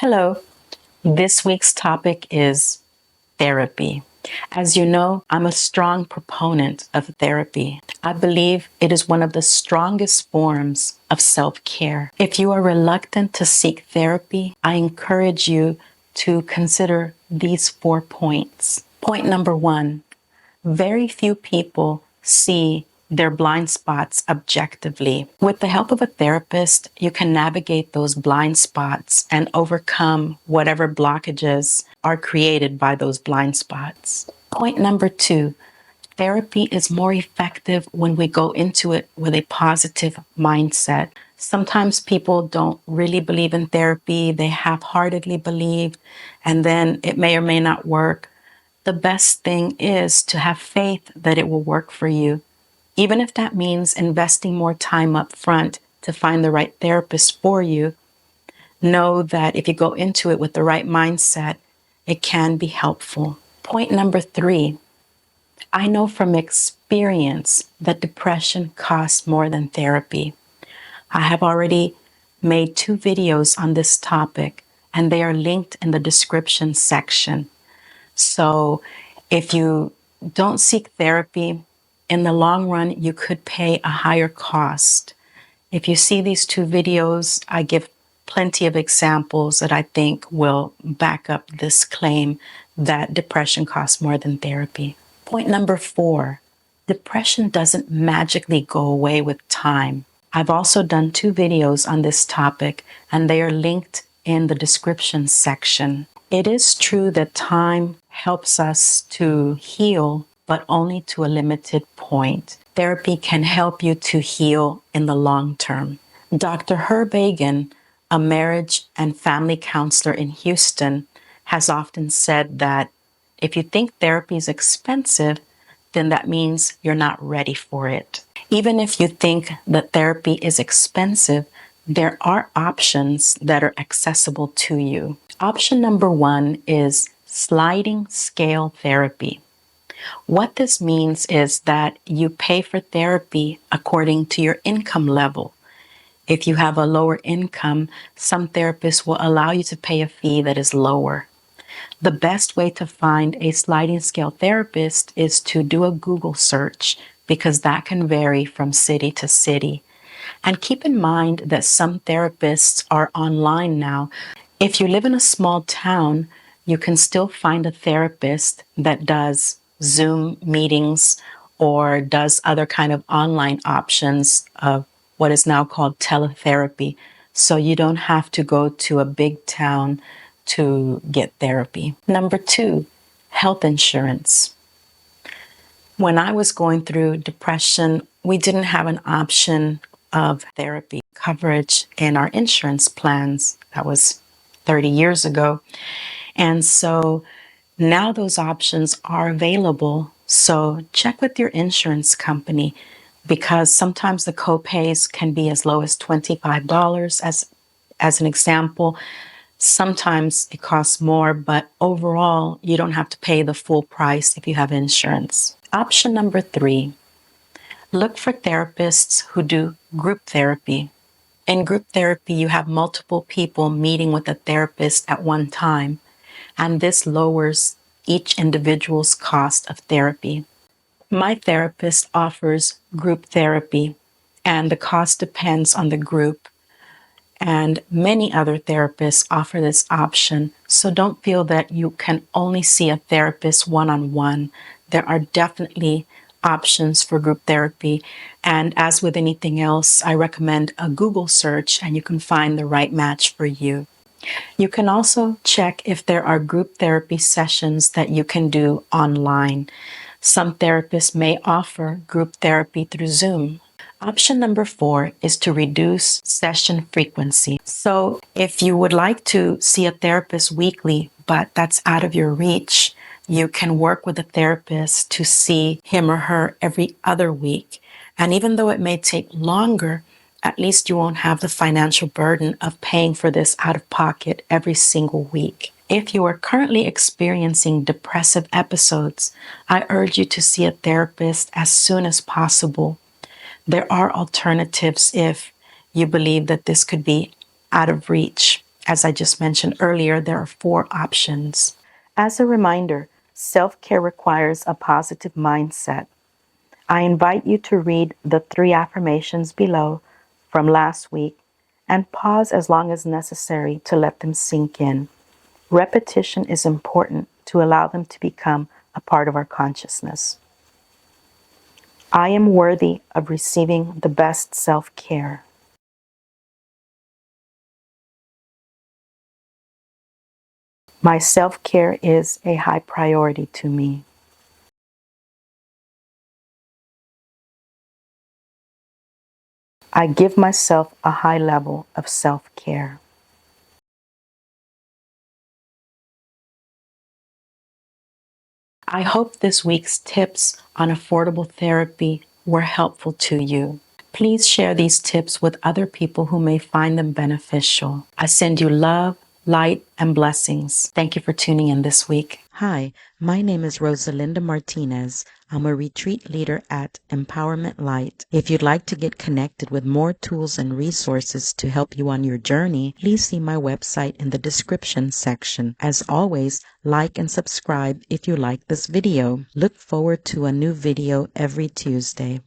Hello. This week's topic is therapy. As you know, I'm a strong proponent of therapy. I believe it is one of the strongest forms of self-care. If you are reluctant to seek therapy, I encourage you to consider these 4 points. Point number 1, very few people see their blind spots objectively. With the help of a therapist, you can navigate those blind spots and overcome whatever blockages are created by those blind spots. Point number 2, therapy is more effective when we go into it with a positive mindset. Sometimes people don't really believe in therapy, they half-heartedly believe, and then it may or may not work. The best thing is to have faith that it will work for you, even if that means investing more time up front to find the right therapist for you. Know that if you go into it with the right mindset, it can be helpful. Point number 3, I know from experience that depression costs more than therapy. I have already made 2 videos on this topic, and they are linked in the description section. So if you don't seek therapy, in the long run, you could pay a higher cost. If you see these 2 videos, I give plenty of examples that I think will back up this claim that depression costs more than therapy. Point number 4, depression doesn't magically go away with time. I've also done 2 videos on this topic, and they are linked in the description section. It is true that time helps us to heal, but only to a limited point. Therapy can help you to heal in the long term. Dr. Herb Agin, a marriage and family counselor in Houston, has often said that if you think therapy is expensive, then that means you're not ready for it. Even if you think that therapy is expensive, there are options that are accessible to you. Option number 1 is sliding scale therapy. What this means is that you pay for therapy according to your income level. If you have a lower income, some therapists will allow you to pay a fee that is lower. The best way to find a sliding scale therapist is to do a Google search, because that can vary from city to city. And keep in mind that some therapists are online now. If you live in a small town, you can still find a therapist that does Zoom meetings or does other kind of online options of what is now called teletherapy. So you don't have to go to a big town to get therapy. Number 2, health insurance. When I was going through depression, we didn't have an option of therapy coverage in our insurance plans. That was 30 years ago. And so now those options are available. So check with your insurance company, because sometimes the copays can be as low as $25 as an example. Sometimes it costs more, but overall, you don't have to pay the full price if you have insurance. Option number 3, look for therapists who do group therapy. In group therapy, you have multiple people meeting with a therapist at one time, and this lowers each individual's cost of therapy. My therapist offers group therapy, and the cost depends on the group. And many other therapists offer this option, so don't feel that you can only see a therapist one-on-one. There are definitely options for group therapy, and as with anything else, I recommend a Google search and you can find the right match for you. You can also check if there are group therapy sessions that you can do online. Some therapists may offer group therapy through Zoom. Option number 4 is to reduce session frequency. So if you would like to see a therapist weekly, but that's out of your reach, you can work with a therapist to see him or her every other week. And even though it may take longer, at least you won't have the financial burden of paying for this out of pocket every single week. If you are currently experiencing depressive episodes, I urge you to see a therapist as soon as possible. There are alternatives if you believe that this could be out of reach As I just mentioned earlier, there are 4 options. As a reminder, self-care requires a positive mindset. I invite you to read the 3 affirmations below from last week and pause as long as necessary to let them sink in. Repetition is important to allow them to become a part of our consciousness. I am worthy of receiving the best self-care. My self-care is a high priority to me. I give myself a high level of self-care. I hope this week's tips on affordable therapy were helpful to you. Please share these tips with other people who may find them beneficial. I send you love, light, and blessings. Thank you for tuning in this week. Hi, my name is Rosalinda Martinez. I'm a retreat leader at Empowerment Light. If you'd like to get connected with more tools and resources to help you on your journey, please see my website in the description section. As always, like and subscribe if you like this video. Look forward to a new video every Tuesday.